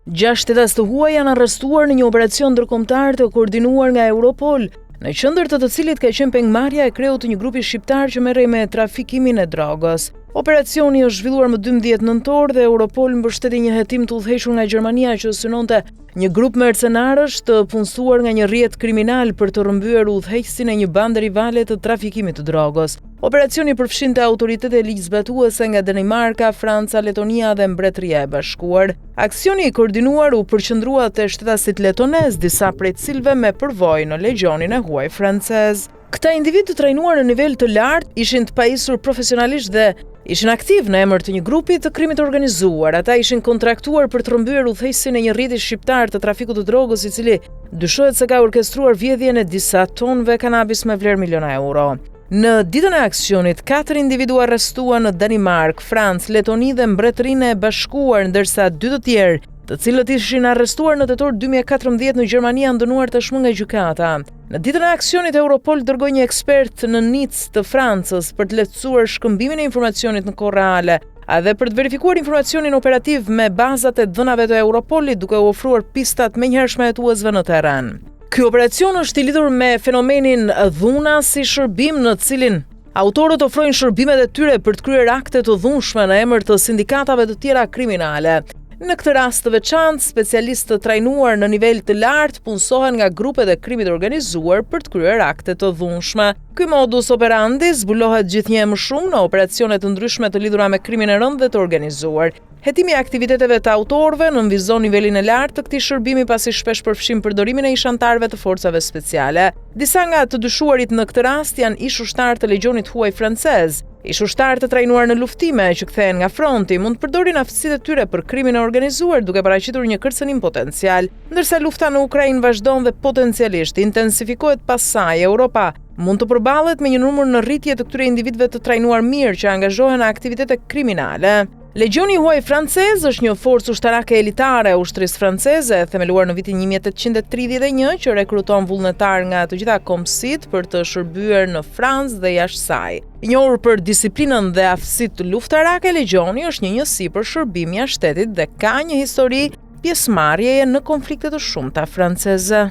6 shtetas të huaj janë arrestuar në një operacion ndërkombëtar të koordinuar nga Europol, në qendër të cilit ka qenë pengmarrja e kreut të një grupi shqiptar që merrej me trafikimin e drogës. Operacioni është zhvilluar më 12 nëntor dhe Europol mbështeti një hetim të udhëhequr nga Gjermania që synonte një grup mercenarësh të punësuar nga një rrjet kriminal për të rrëmbyer udhëheqësin e një bande rivale të trafikimit të drogës. Operacioni përfshinte autoritetet ligjzbatuese nga Danimarka, Franca, Letonia dhe Mbretëria e Bashkuar. Aksioni i koordinuar u përqendrua te shtetasit letonez, disa prej cilëve me përvojë në legionin e huaj francez. Këta individ të trajnuar në nivel të lartë ishin të pajisur profesionalisht dhe ishin aktiv në emër të një grupi të krimit organizuar. Ata ishin kontraktuar për të rrëmbyer udhëheqësin e një rrjeti shqiptar të trafikut të drogës, i cili dyshohet se ka orkestruar vjedhjen e disa tonëve kanabis me vlerë miliona euro. Në ditën e aksionit, 4 individu arrestuan në Danimark, Francë, Letoni dhe Mbretërinë e Bashkuar, ndërsa 2 të tjerë, të cilët ishin arrestuar në tetor 2014 në Gjermani, janë dënuar tashmë nga gjykata. Në ditën e aksionit, Europol dërgoi një ekspert në Nicë të Francës për të lehtësuar shkëmbimin e informacionit në kohë reale, edhe për të verifikuar informacionin operativ me bazat e dhënave të Europolit, duke u ofruar pistat menjëhershme hetuesve në terren. Ky operacion është i lidhur me fenomenin dhuna si shërbim, në cilin autorët ofrojnë shërbimet e tyre për të kryer akte të dhunshme në emër të sindikatave të tjera kriminale. Në këtë rast të veçantë, specialistë të trajnuar në nivel të lartë punësohen nga grupet e krimit organizuar për të kryer akte të dhunshme. Ky modus operandi zbulohet gjithnjë më shumë në operacione të ndryshme të lidhura me krimin e rëndë dhe të organizuar. Hetimi i aktiviteteve të autorëve nënvizon nivelin e lartë të këtij shërbimi, pasi shpesh përfshin përdorimin e ishantarëve të forcave speciale. Disa nga të dyshuarit në këtë rast janë ish ushtarë të legionit huaj francez. Ish ushtarë të trajnuar në luftime që kthehen nga fronti mund të përdorin aftësitë e tyre për krimin e organizuar, duke paraqitur një kërcënim potencial. Ndërsa lufta në Ukrainë vazhdon dhe potencialisht intensifikohet pas saj, Europa mund të përballet me një numër në rritje të këtyre individëve të trajnuar mirë që angazhohen në aktivitete kriminale. Legioni huaj francez është një forcë ushtarake elitare e ushtrisë franceze, themeluar në vitin 1831, që rekruton vullnetar nga të gjitha kombësitë për të shërbyer në Francë dhe jashtë saj. I njohur për disiplinën dhe aftësitë luftarake, legioni është një njësi për shërbim jashtë shtetit dhe ka një histori pjesëmarrjeje në konflikte të shumta franceze.